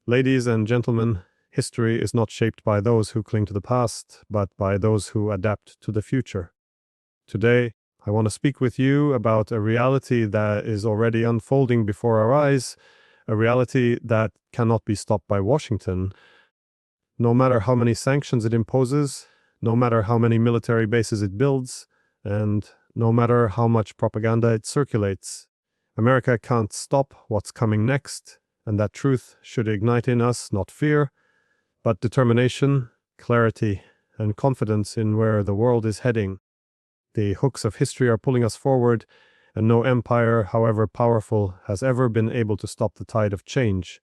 Ladies and gentlemen, history is not shaped by those who cling to the past, but by those who adapt to the future. Today, I want to speak with you about a reality that is already unfolding before our eyes, a reality that cannot be stopped by Washington. No matter how many sanctions it imposes, no matter how many military bases it builds, and no matter how much propaganda it circulates, America can't stop what's coming next, and that truth should ignite in us not fear, but determination, clarity, and confidence in where the world is heading. The hooks of history are pulling us forward, and no empire, however powerful, has ever been able to stop the tide of change.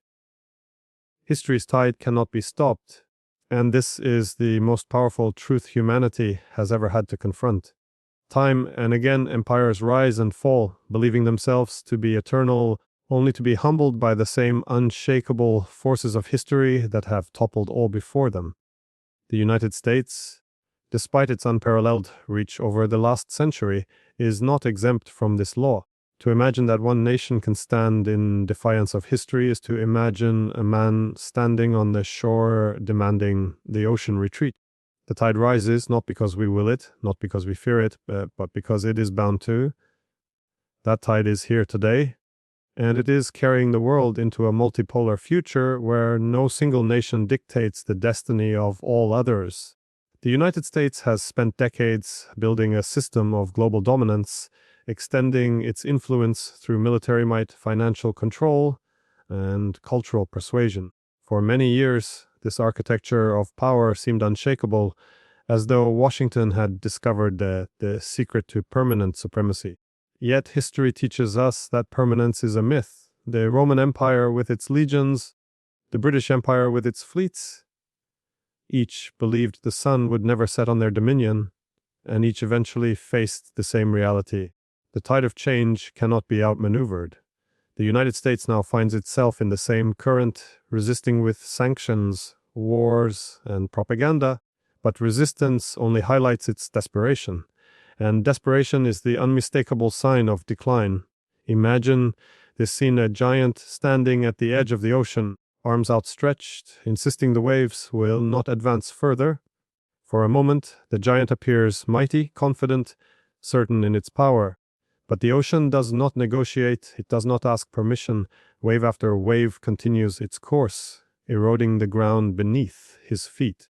History's tide cannot be stopped, and this is the most powerful truth humanity has ever had to confront. Time and again, empires rise and fall, believing themselves to be eternal, only to be humbled by the same unshakable forces of history that have toppled all before them. The United States, despite its unparalleled reach over the last century, is not exempt from this law. To imagine that one nation can stand in defiance of history is to imagine a man standing on the shore demanding the ocean retreat. The tide rises not because we will it, not because we fear it, but because it is bound to. That tide is here today, and it is carrying the world into a multipolar future where no single nation dictates the destiny of all others. The United States has spent decades building a system of global dominance, extending its influence through military might, financial control, and cultural persuasion. For many years, this architecture of power seemed unshakable, as though Washington had discovered the secret to permanent supremacy. Yet history teaches us that permanence is a myth. The Roman Empire with its legions, the British Empire with its fleets, each believed the sun would never set on their dominion, and each eventually faced the same reality. The tide of change cannot be outmaneuvered. The United States now finds itself in the same current, resisting with sanctions, wars, and propaganda, but resistance only highlights its desperation. And desperation is the unmistakable sign of decline. Imagine this scene: a giant standing at the edge of the ocean, arms outstretched, insisting the waves will not advance further. For a moment, the giant appears mighty, confident, certain in its power. But the ocean does not negotiate, it does not ask permission. Wave after wave continues its course, eroding the ground beneath his feet.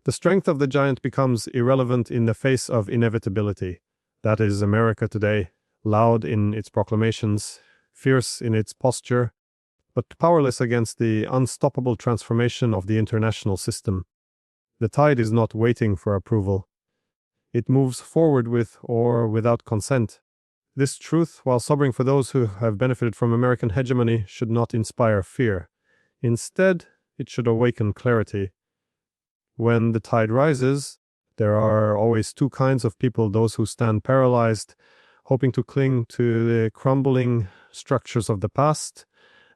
The strength of the giant becomes irrelevant in the face of inevitability. That is America today, loud in its proclamations, fierce in its posture, but powerless against the unstoppable transformation of the international system. The tide is not waiting for approval. It moves forward with or without consent. This truth, while sobering for those who have benefited from American hegemony, should not inspire fear. Instead, it should awaken clarity. When the tide rises, there are always two kinds of people: those who stand paralyzed, hoping to cling to the crumbling structures of the past,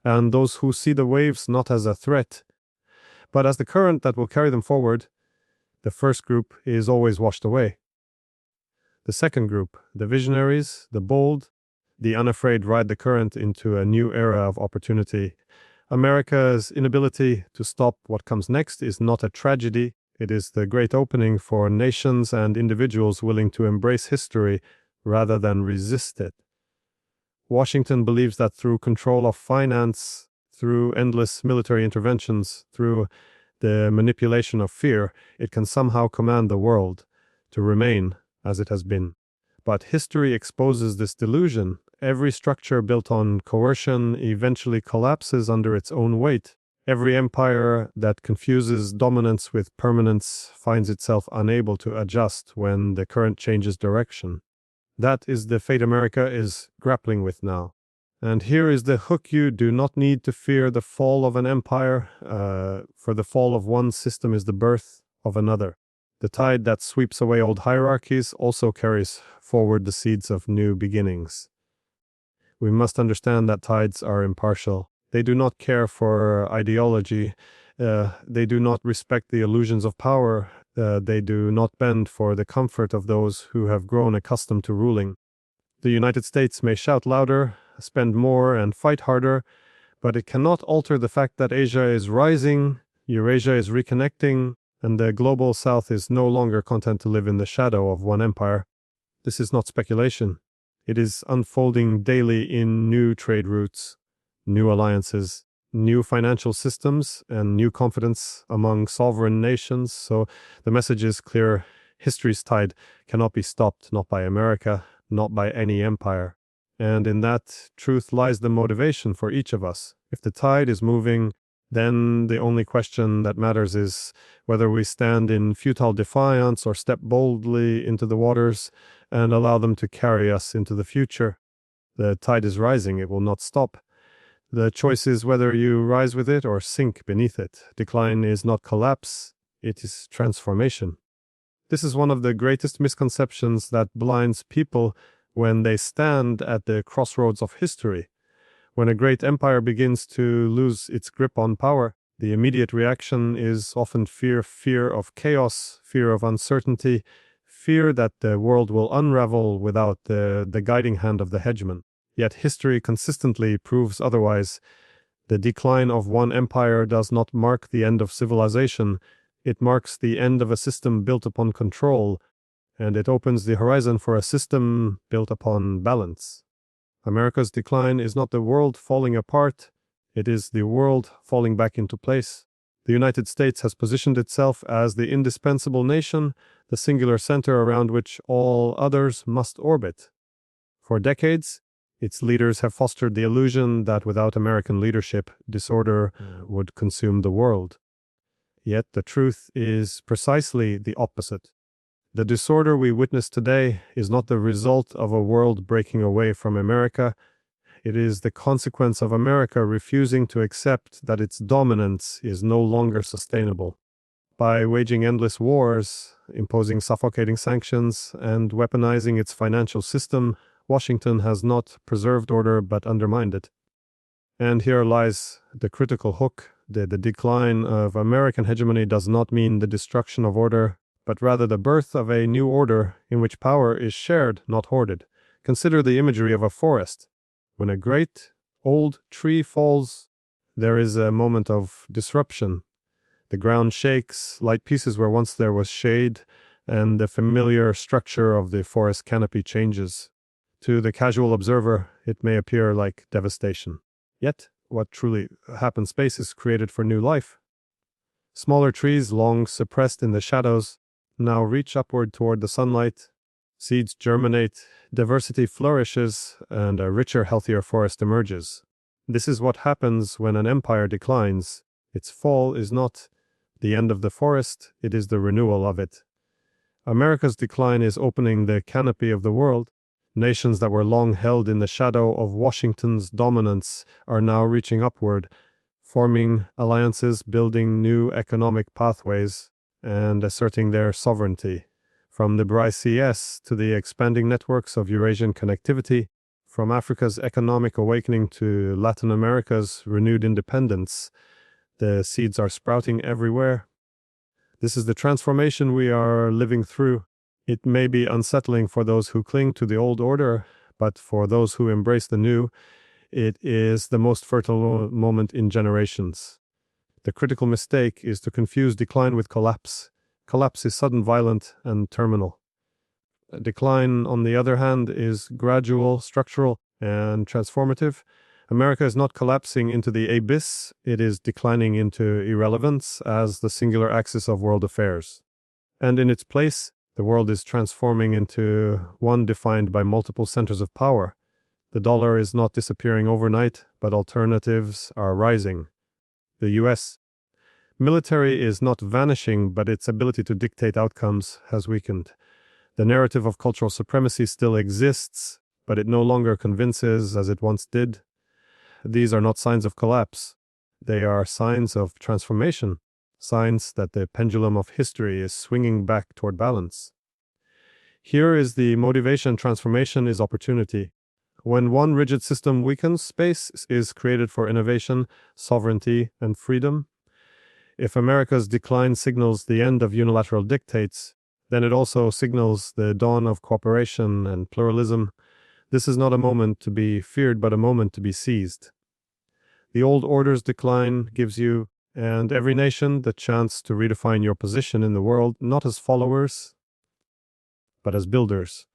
and those who see the waves not as a threat, but as the current that will carry them forward. The first group is always washed away. The second group, the visionaries, the bold, the unafraid, ride the current into a new era of opportunity. America's inability to stop what comes next is not a tragedy. It is the great opening for nations and individuals willing to embrace history rather than resist it. Washington believes that through control of finance, through endless military interventions, through the manipulation of fear, it can somehow command the world to remain as it has been. But history exposes this delusion. Every structure built on coercion eventually collapses under its own weight. Every empire that confuses dominance with permanence finds itself unable to adjust when the current changes direction. That is the fate America is grappling with now. And here is the hook: you do not need to fear the fall of an empire, for the fall of one system is the birth of another. The tide that sweeps away old hierarchies also carries forward the seeds of new beginnings. We must understand that tides are impartial. They do not care for ideology. They do not respect the illusions of power. They do not bend for the comfort of those who have grown accustomed to ruling. The United States may shout louder, spend more, and fight harder, But it cannot alter the fact that Asia is rising, Eurasia is reconnecting, and the global south is no longer content to live in the shadow of one empire. This is not speculation. It is unfolding daily in new trade routes, new alliances, new financial systems, and new confidence among sovereign nations. So the message is clear. History's tide cannot be stopped, not by America, not by any empire. And in that truth lies the motivation for each of us. If the tide is moving, then the only question that matters is whether we stand in futile defiance or step boldly into the waters and allow them to carry us into the future. The tide is rising, it will not stop. The choice is whether you rise with it or sink beneath it. Decline is not collapse, it is transformation. This is one of the greatest misconceptions that blinds people when they stand at the crossroads of history. When a great empire begins to lose its grip on power, the immediate reaction is often fear of chaos, fear of uncertainty, fear that the world will unravel without the guiding hand of the hegemon. Yet history consistently proves otherwise. The decline of one empire does not mark the end of civilization. It marks the end of a system built upon control, and it opens the horizon for a system built upon balance. America's decline is not the world falling apart, it is the world falling back into place. The United States has positioned itself as the indispensable nation, the singular center around which all others must orbit. For decades, its leaders have fostered the illusion that without American leadership, disorder would consume the world. Yet the truth is precisely the opposite. The disorder we witness today is not the result of a world breaking away from America. It is the consequence of America refusing to accept that its dominance is no longer sustainable. By waging endless wars, imposing suffocating sanctions, and weaponizing its financial system, Washington has not preserved order but undermined it. And here lies the critical hook. The decline of American hegemony does not mean the destruction of order, but rather the birth of a new order in which power is shared, not hoarded. Consider the imagery of a forest. When a great, old tree falls, there is a moment of disruption. The ground shakes, light pieces where once there was shade, and the familiar structure of the forest canopy changes. To the casual observer, it may appear like devastation. Yet, what truly happens space is created for new life. Smaller trees, long suppressed in the shadows, now reach upward toward the sunlight. Seeds germinate, diversity flourishes, and a richer, healthier forest emerges. This is what happens when an empire declines. Its fall is not the end of the forest, it is the renewal of it. America's decline is opening the canopy of the world. Nations that were long held in the shadow of Washington's dominance are now reaching upward, forming alliances, building new economic pathways, and asserting their sovereignty. From the BRICS to the expanding networks of Eurasian connectivity, from Africa's economic awakening to Latin America's renewed independence, the seeds are sprouting everywhere. This is the transformation we are living through. It may be unsettling for those who cling to the old order, but for those who embrace the new, it is the most fertile moment in generations. The critical mistake is to confuse decline with collapse. Collapse is sudden, violent, and terminal. Decline, on the other hand, is gradual, structural, and transformative. America is not collapsing into the abyss, it is declining into irrelevance as the singular axis of world affairs. And in its place, the world is transforming into one defined by multiple centers of power. The dollar is not disappearing overnight, but alternatives are rising. The U.S. military is not vanishing, but its ability to dictate outcomes has weakened. The narrative of cultural supremacy still exists, but it no longer convinces as it once did. These are not signs of collapse. They are signs of transformation, signs that the pendulum of history is swinging back toward balance. Here is the motivation. Transformation is opportunity. When one rigid system weakens, space is created for innovation, sovereignty, and freedom. If America's decline signals the end of unilateral dictates, then it also signals the dawn of cooperation and pluralism. This is not a moment to be feared, but a moment to be seized. The old order's decline gives you and every nation the chance to redefine your position in the world, not as followers, but as builders.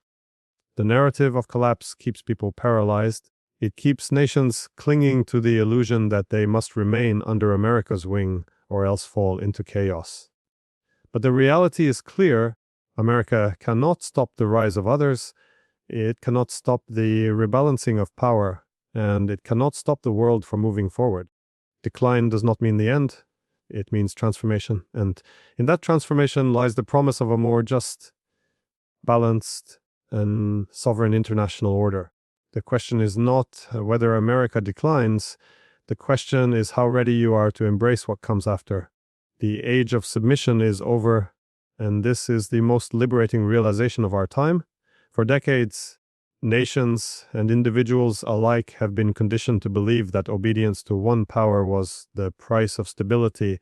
The narrative of collapse keeps people paralyzed. It keeps nations clinging to the illusion that they must remain under America's wing or else fall into chaos. But the reality is clear. America cannot stop the rise of others. It cannot stop the rebalancing of power, and it cannot stop the world from moving forward. Decline does not mean the end. It means transformation. And in that transformation lies the promise of a more just, balanced, and sovereign international order. The question is not whether America declines. The question is how ready you are to embrace what comes after. The age of submission is over, and this is the most liberating realization of our time. For decades, nations and individuals alike have been conditioned to believe that obedience to one power was the price of stability,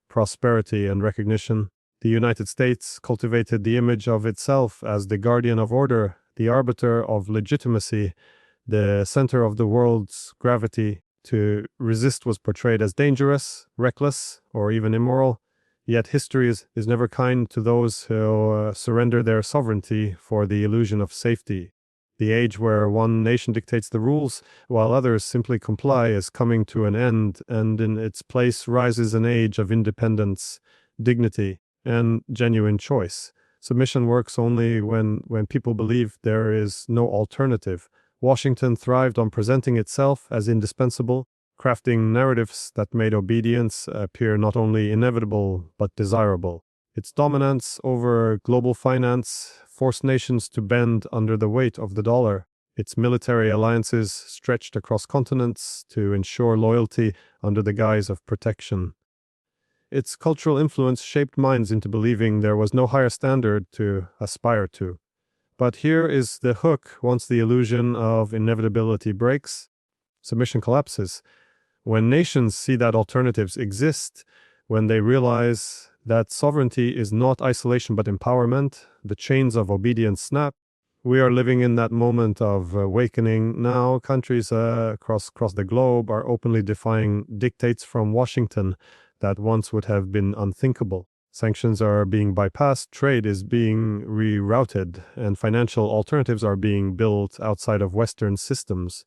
prosperity, and recognition. The United States cultivated the image of itself as the guardian of order, the arbiter of legitimacy, the center of the world's gravity. To resist was portrayed as dangerous, reckless, or even immoral. Yet history is never kind to those who surrender their sovereignty for the illusion of safety. The age where one nation dictates the rules while others simply comply is coming to an end, and in its place rises an age of independence, dignity, and genuine choice. Submission works only when people believe there is no alternative. Washington thrived on presenting itself as indispensable, crafting narratives that made obedience appear not only inevitable but desirable. Its dominance over global finance forced nations to bend under the weight of the dollar. Its military alliances stretched across continents to ensure loyalty under the guise of protection. Its cultural influence shaped minds into believing there was no higher standard to aspire to. But here is the hook: once the illusion of inevitability breaks, submission collapses. When nations see that alternatives exist, when they realize that sovereignty is not isolation but empowerment, the chains of obedience snap. We are living in that moment of awakening now. Countries across the globe are openly defying dictates from Washington that once would have been unthinkable. Sanctions are being bypassed, trade is being rerouted, and financial alternatives are being built outside of Western systems.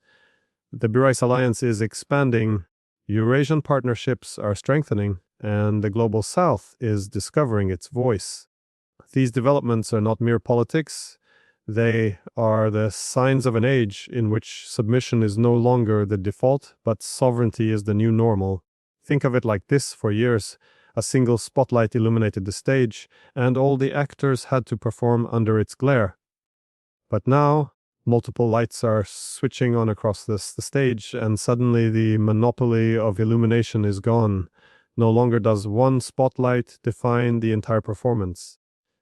The BRICS alliance is expanding, Eurasian partnerships are strengthening, and the global south is discovering its voice. These developments are not mere politics. They are the signs of an age in which submission is no longer the default, but sovereignty is the new normal. Think of it like this: for years, a single spotlight illuminated the stage, and all the actors had to perform under its glare. But now, multiple lights are switching on across the stage, and suddenly the monopoly of illumination is gone. No longer does one spotlight define the entire performance.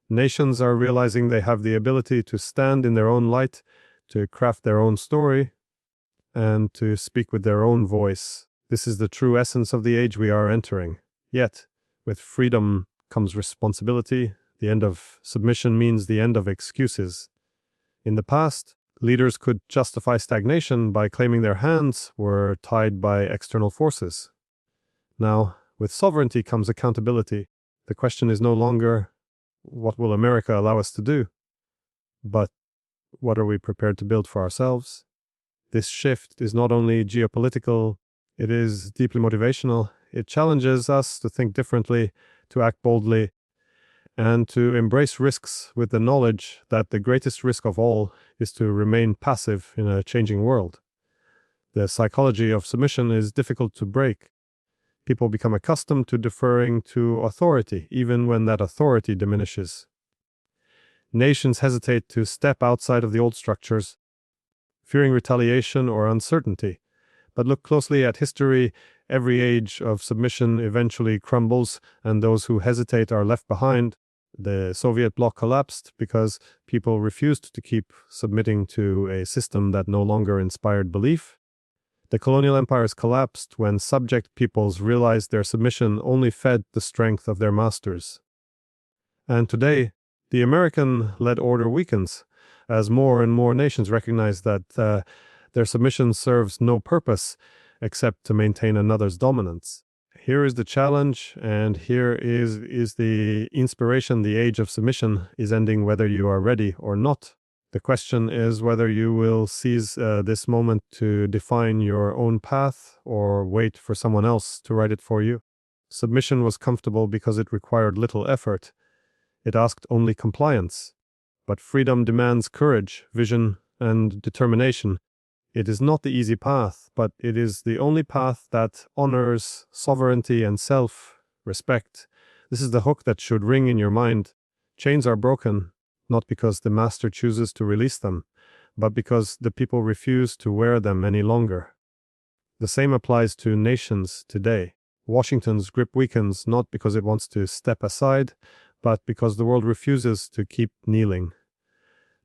Nations are realizing they have the ability to stand in their own light, to craft their own story, and to speak with their own voice. This is the true essence of the age we are entering. Yet, with freedom comes responsibility. The end of submission means the end of excuses. In the past, leaders could justify stagnation by claiming their hands were tied by external forces. Now, with sovereignty comes accountability. The question is no longer, what will America allow us to do? But what are we prepared to build for ourselves? This shift is not only geopolitical, it is deeply motivational. It challenges us to think differently, to act boldly, and to embrace risks with the knowledge that the greatest risk of all is to remain passive in a changing world. The psychology of submission is difficult to break. People become accustomed to deferring to authority, even when that authority diminishes. Nations hesitate to step outside of the old structures, fearing retaliation or uncertainty. But look closely at history. Every age of submission eventually crumbles, and those who hesitate are left behind. The Soviet bloc collapsed because people refused to keep submitting to a system that no longer inspired belief. The colonial empires collapsed when subject peoples realized their submission only fed the strength of their masters. And today, the American-led order weakens, as more and more nations recognize that their submission serves no purpose, except to maintain another's dominance. Here is the challenge, and here is the inspiration. The age of submission is ending whether you are ready or not. The question is whether you will seize this moment to define your own path or wait for someone else to write it for you. Submission was comfortable because it required little effort. It asked only compliance. But freedom demands courage, vision, and determination. It is not the easy path, but it is the only path that honors sovereignty and self-respect. This is the hook that should ring in your mind. Chains are broken, not because the master chooses to release them, but because the people refuse to wear them any longer. The same applies to nations today. Washington's grip weakens not because it wants to step aside, but because the world refuses to keep kneeling.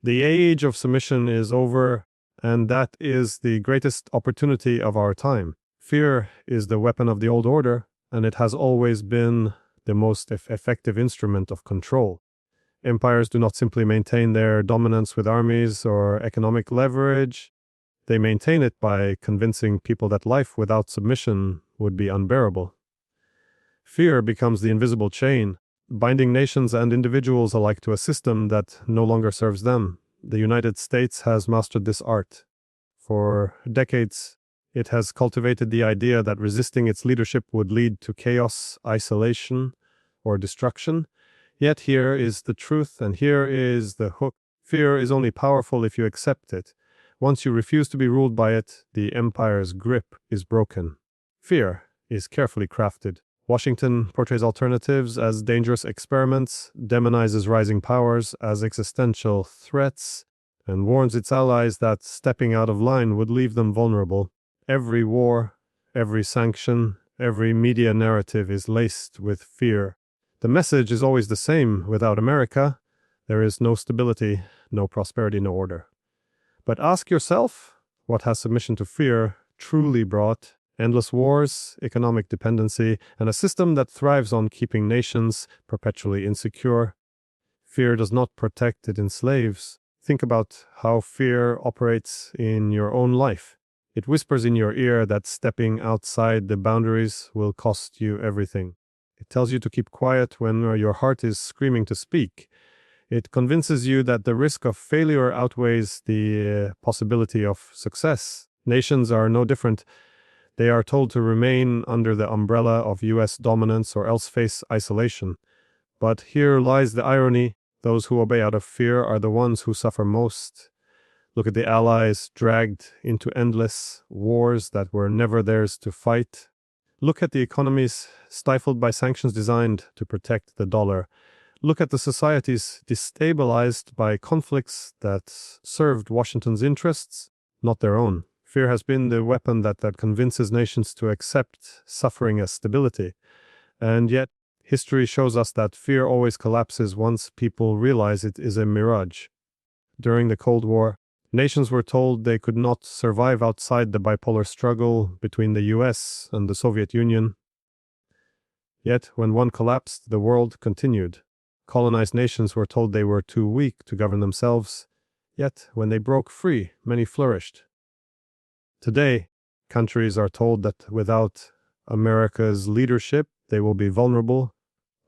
The age of submission is over, and that is the greatest opportunity of our time. Fear is the weapon of the old order, and it has always been the most effective instrument of control. Empires do not simply maintain their dominance with armies or economic leverage. They maintain it by convincing people that life without submission would be unbearable. Fear becomes the invisible chain, binding nations and individuals alike to a system that no longer serves them. The United States has mastered this art. For decades, it has cultivated the idea that resisting its leadership would lead to chaos, isolation, or destruction. Yet here is the truth, and here is the hook. Fear is only powerful if you accept it. Once you refuse to be ruled by it, the empire's grip is broken. Fear is carefully crafted. Washington portrays alternatives as dangerous experiments, demonizes rising powers as existential threats, and warns its allies that stepping out of line would leave them vulnerable. Every war, every sanction, every media narrative is laced with fear. The message is always the same. Without America, there is no stability, no prosperity, no order. But ask yourself, what has submission to fear truly brought? Endless wars, economic dependency, and a system that thrives on keeping nations perpetually insecure. Fear does not protect, it enslaves. Think about how fear operates in your own life. It whispers in your ear that stepping outside the boundaries will cost you everything. It tells you to keep quiet when your heart is screaming to speak. It convinces you that the risk of failure outweighs the possibility of success. Nations are no different. They are told to remain under the umbrella of US dominance or else face isolation. But here lies the irony. Those who obey out of fear are the ones who suffer most. Look at the allies dragged into endless wars that were never theirs to fight. Look at the economies stifled by sanctions designed to protect the dollar. Look at the societies destabilized by conflicts that served Washington's interests, not their own. Fear has been the weapon that convinces nations to accept suffering as stability. And yet, history shows us that fear always collapses once people realize it is a mirage. During the Cold War, nations were told they could not survive outside the bipolar struggle between the US and the Soviet Union. Yet, when one collapsed, the world continued. Colonized nations were told they were too weak to govern themselves. Yet, when they broke free, many flourished. Today, countries are told that without America's leadership, they will be vulnerable.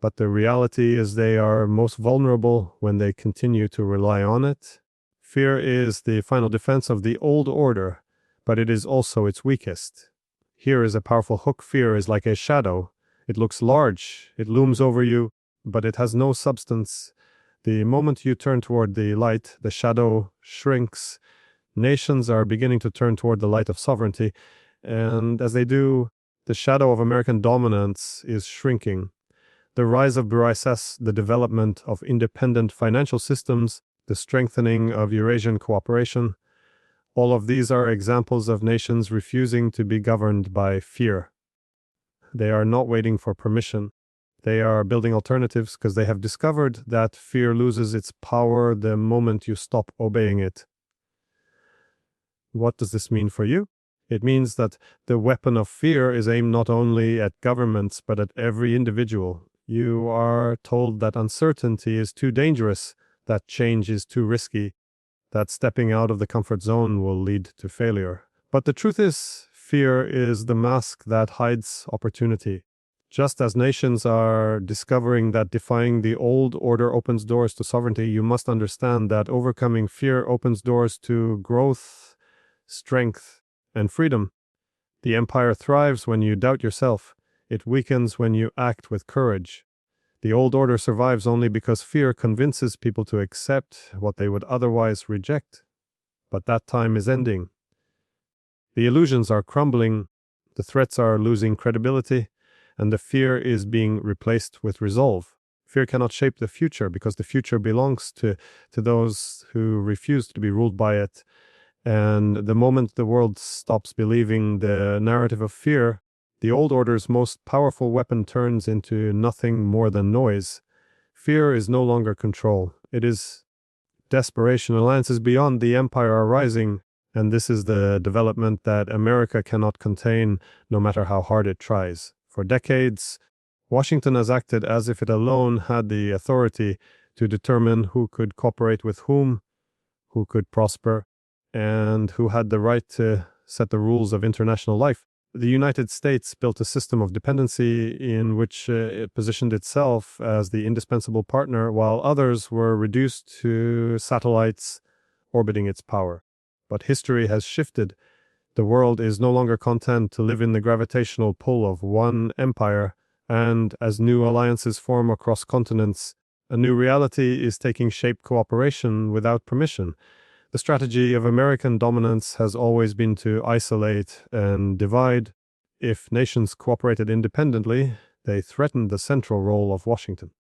But the reality is they are most vulnerable when they continue to rely on it. Fear is the final defense of the old order, but it is also its weakest. Here is a powerful hook. Fear is like a shadow. It looks large, it looms over you, but it has no substance. The moment you turn toward the light, the shadow shrinks. Nations are beginning to turn toward the light of sovereignty, and as they do, the shadow of American dominance is shrinking. The rise of bureaucracy, the development of independent financial systems, the strengthening of Eurasian cooperation, all of these are examples of nations refusing to be governed by fear. They are not waiting for permission. They are building alternatives because they have discovered that fear loses its power the moment you stop obeying it. What does this mean for you? It means that the weapon of fear is aimed not only at governments, but at every individual. You are told that uncertainty is too dangerous, that change is too risky, that stepping out of the comfort zone will lead to failure. But the truth is, Fear is the mask that hides opportunity. Just as nations are discovering that defying the old order opens doors to sovereignty, you must understand that overcoming fear opens doors to growth, strength, and freedom. The empire thrives when you doubt yourself. It weakens when you act with courage. The old order survives only because fear convinces people to accept what they would otherwise reject. But that time is ending. The illusions are crumbling, the threats are losing credibility, and the fear is being replaced with resolve. Fear cannot shape the future because the future belongs to those who refuse to be ruled by it. And the moment the world stops believing the narrative of fear, the old order's most powerful weapon turns into nothing more than noise. Fear is no longer control. It is desperation. Alliances beyond the empire are rising, and this is the development that America cannot contain, no matter how hard it tries. For decades, Washington has acted as if it alone had the authority to determine who could cooperate with whom, who could prosper, and who had the right to set the rules of international life. The United States built a system of dependency in which it positioned itself as the indispensable partner, while others were reduced to satellites orbiting its power. But history has shifted. The world is no longer content to live in the gravitational pull of one empire, and as new alliances form across continents, a new reality is taking shape: cooperation without permission. The strategy of American dominance has always been to isolate and divide. If nations cooperated independently, they threatened the central role of Washington.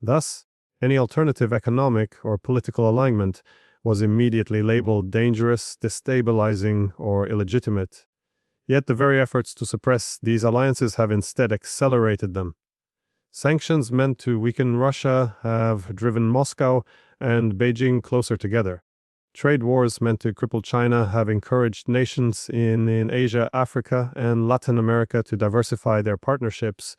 Thus, any alternative economic or political alignment was immediately labeled dangerous, destabilizing, or illegitimate. Yet the very efforts to suppress these alliances have instead accelerated them. Sanctions meant to weaken Russia have driven Moscow and Beijing closer together. Trade wars meant to cripple China have encouraged nations in Asia, Africa, and Latin America to diversify their partnerships.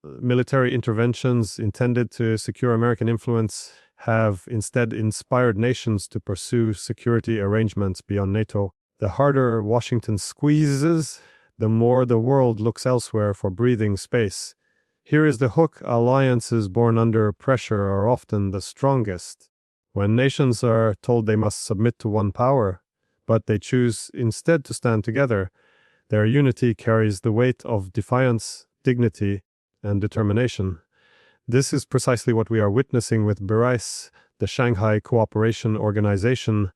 Military interventions intended to secure American influence have instead inspired nations to pursue security arrangements beyond NATO. The harder Washington squeezes, the more the world looks elsewhere for breathing space. Here is the hook: alliances born under pressure are often the strongest. When nations are told they must submit to one power, but they choose instead to stand together, their unity carries the weight of defiance, dignity, and determination. This is precisely what we are witnessing with BRICS, the Shanghai Cooperation Organization,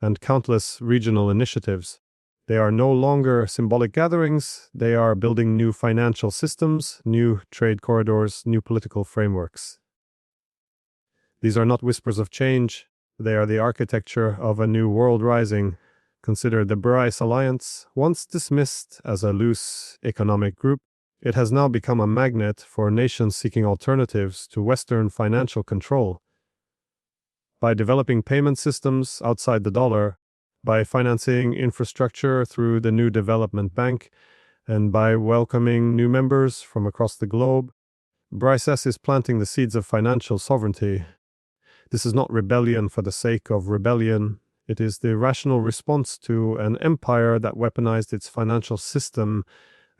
and countless regional initiatives. They are no longer symbolic gatherings. They are building new financial systems, new trade corridors, new political frameworks. These are not whispers of change. They are the architecture of a new world rising. Consider the BRICS alliance. Once dismissed as a loose economic group, it has now become a magnet for nations seeking alternatives to Western financial control. By developing payment systems outside the dollar, by financing infrastructure through the new development bank, and by welcoming new members from across the globe, BRICS is planting the seeds of financial sovereignty. This is not rebellion for the sake of rebellion. It is the rational response to an empire that weaponized its financial system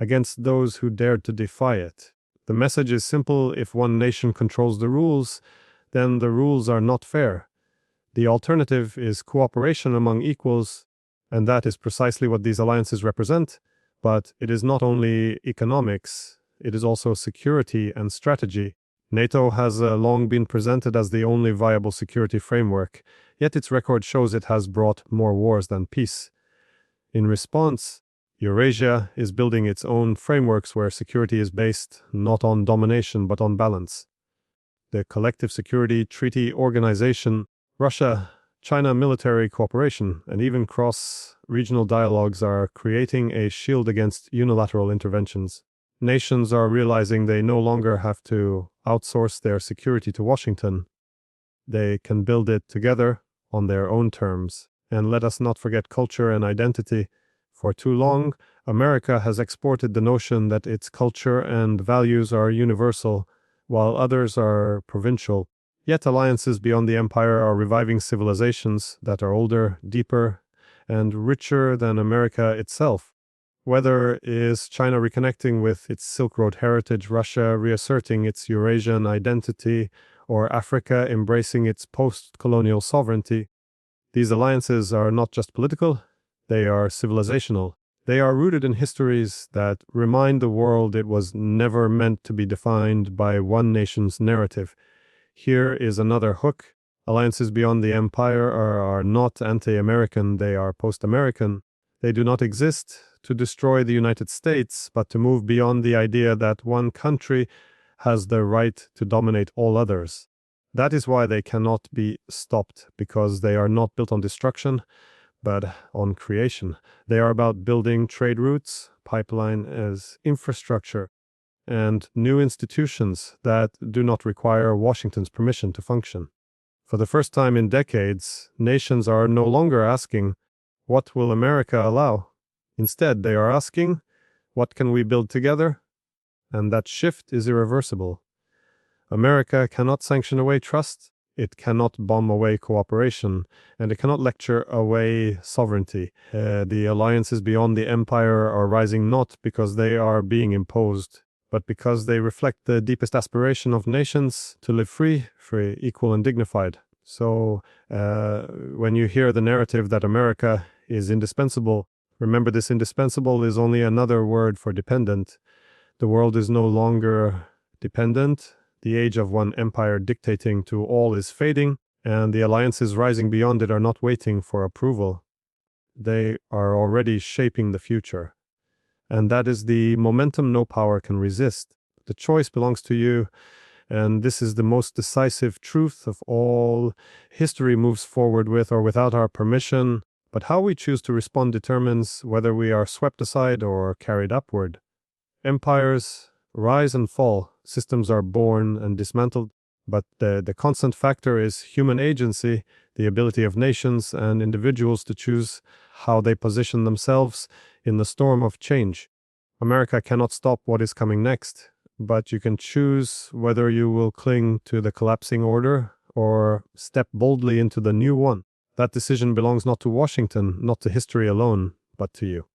against those who dared to defy it. The message is simple: if one nation controls the rules, then the rules are not fair. The alternative is cooperation among equals, and that is precisely what these alliances represent. But it is not only economics, it is also security and strategy. NATO has long been presented as the only viable security framework, yet its record shows it has brought more wars than peace. In response, Eurasia is building its own frameworks where security is based not on domination but on balance. The Collective Security Treaty Organization, Russia-China military cooperation, and even cross-regional dialogues are creating a shield against unilateral interventions. Nations are realizing they no longer have to outsource their security to Washington. They can build it together on their own terms. And let us not forget culture and identity. For too long, America has exported the notion that its culture and values are universal, while others are provincial. Yet alliances beyond the empire are reviving civilizations that are older, deeper, and richer than America itself. Whether is China reconnecting with its Silk Road heritage, Russia reasserting its Eurasian identity, or Africa embracing its post-colonial sovereignty, these alliances are not just political, they are civilizational. They are rooted in histories that remind the world it was never meant to be defined by one nation's narrative. Here is another hook. Alliances beyond the empire are not anti-American, they are post-American. They do not exist to destroy the United States, but to move beyond the idea that one country has the right to dominate all others. That is why they cannot be stopped, because they are not built on destruction, but on creation. They are about building trade routes, pipeline as infrastructure, and new institutions that do not require Washington's permission to function. For the first time in decades, nations are no longer asking, what will America allow? Instead, they are asking, what can we build together? And that shift is irreversible. America cannot sanction away trust, it cannot bomb away cooperation, and it cannot lecture away sovereignty. The alliances beyond the empire are rising not because they are being imposed, but because they reflect the deepest aspiration of nations to live free, equal, and dignified. So, when you hear the narrative that America is indispensable, remember this indispensable is only another word for dependent. The world is no longer dependent. The age of one empire dictating to all is fading, and the alliances rising beyond it are not waiting for approval. They are already shaping the future. And that is the momentum no power can resist. The choice belongs to you, and this is the most decisive truth of all. History moves forward with or without our permission, but how we choose to respond determines whether we are swept aside or carried upward. Empires rise and fall, systems are born and dismantled, but the constant factor is human agency, the ability of nations and individuals to choose how they position themselves in the storm of change. America cannot stop what is coming next, but you can choose whether you will cling to the collapsing order or step boldly into the new one. That decision belongs not to Washington, not to history alone, but to you.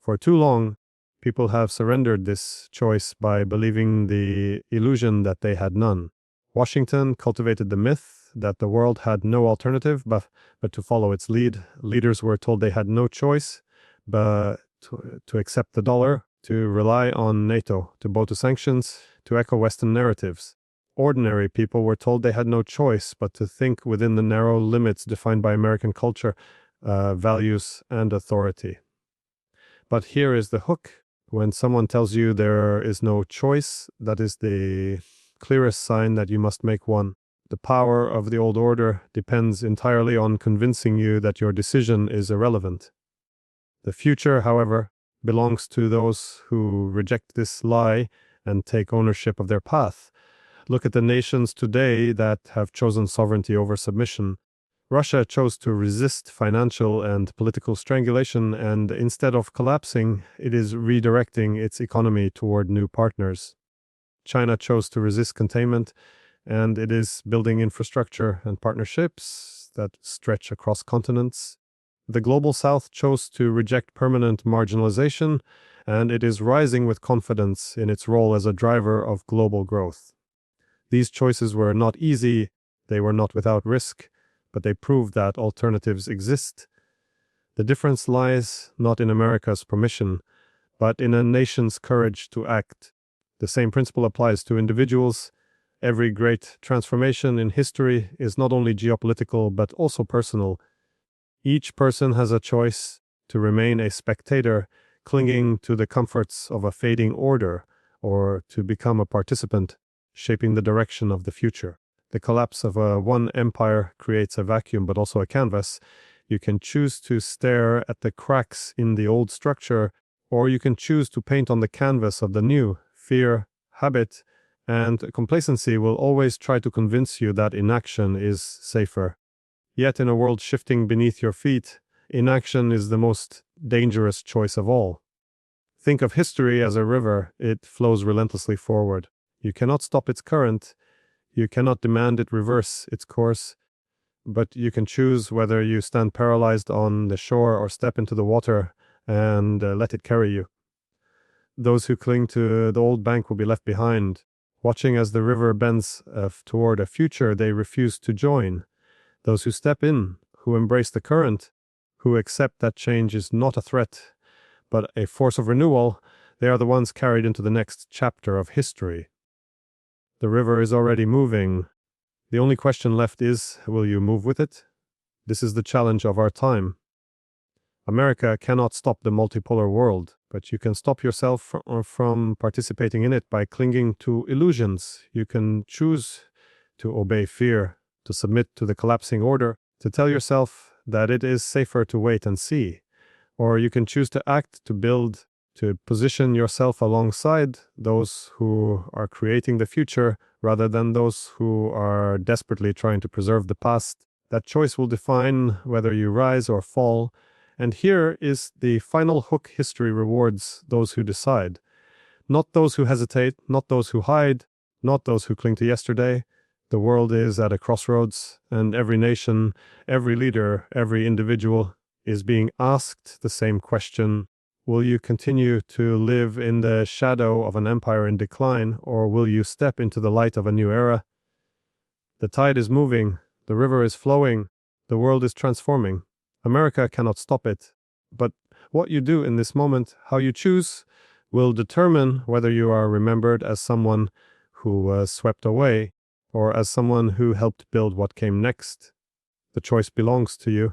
For too long, people have surrendered this choice by believing the illusion that they had none. Washington cultivated the myth that the world had no alternative but to follow its lead. Leaders were told they had no choice but to accept the dollar, to rely on NATO, to bow to sanctions, to echo Western narratives. Ordinary people were told they had no choice but to think within the narrow limits defined by American culture, values, and authority. But here is the hook. When someone tells you there is no choice, that is the clearest sign that you must make one. The power of the old order depends entirely on convincing you that your decision is irrelevant. The future, however, belongs to those who reject this lie and take ownership of their path. Look at the nations today that have chosen sovereignty over submission. Russia chose to resist financial and political strangulation, and instead of collapsing, it is redirecting its economy toward new partners. China chose to resist containment, and it is building infrastructure and partnerships that stretch across continents. The Global South chose to reject permanent marginalization, and it is rising with confidence in its role as a driver of global growth. These choices were not easy, they were not without risk, but they prove that alternatives exist. The difference lies not in America's permission, but in a nation's courage to act. The same principle applies to individuals. Every great transformation in history is not only geopolitical, but also personal. Each person has a choice to remain a spectator, clinging to the comforts of a fading order, or to become a participant, shaping the direction of the future. The collapse of one empire creates a vacuum, but also a canvas. You can choose to stare at the cracks in the old structure, or you can choose to paint on the canvas of the new. Fear, habit, and complacency will always try to convince you that inaction is safer. Yet in a world shifting beneath your feet, inaction is the most dangerous choice of all. Think of history as a river. It flows relentlessly forward. You cannot stop its current. You cannot demand it reverse its course, but you can choose whether you stand paralyzed on the shore or step into the water and let it carry you. Those who cling to the old bank will be left behind, watching as the river bends toward a future they refuse to join. Those who step in, who embrace the current, who accept that change is not a threat, but a force of renewal, they are the ones carried into the next chapter of history. The river is already moving. The only question left is, will you move with it? This is the challenge of our time. America cannot stop the multipolar world, but you can stop yourself from participating in it by clinging to illusions. You can choose to obey fear, to submit to the collapsing order, to tell yourself that it is safer to wait and see. Or you can choose to act, to build, to position yourself alongside those who are creating the future rather than those who are desperately trying to preserve the past. That choice will define whether you rise or fall. And here is the final hook history rewards those who decide. Not those who hesitate, not those who hide, not those who cling to yesterday. The world is at a crossroads, and every nation, every leader, every individual is being asked the same question. Will you continue to live in the shadow of an empire in decline, or will you step into the light of a new era? The tide is moving, the river is flowing, the world is transforming. America cannot stop it, but what you do in this moment, how you choose, will determine whether you are remembered as someone who was swept away or as someone who helped build what came next. The choice belongs to you.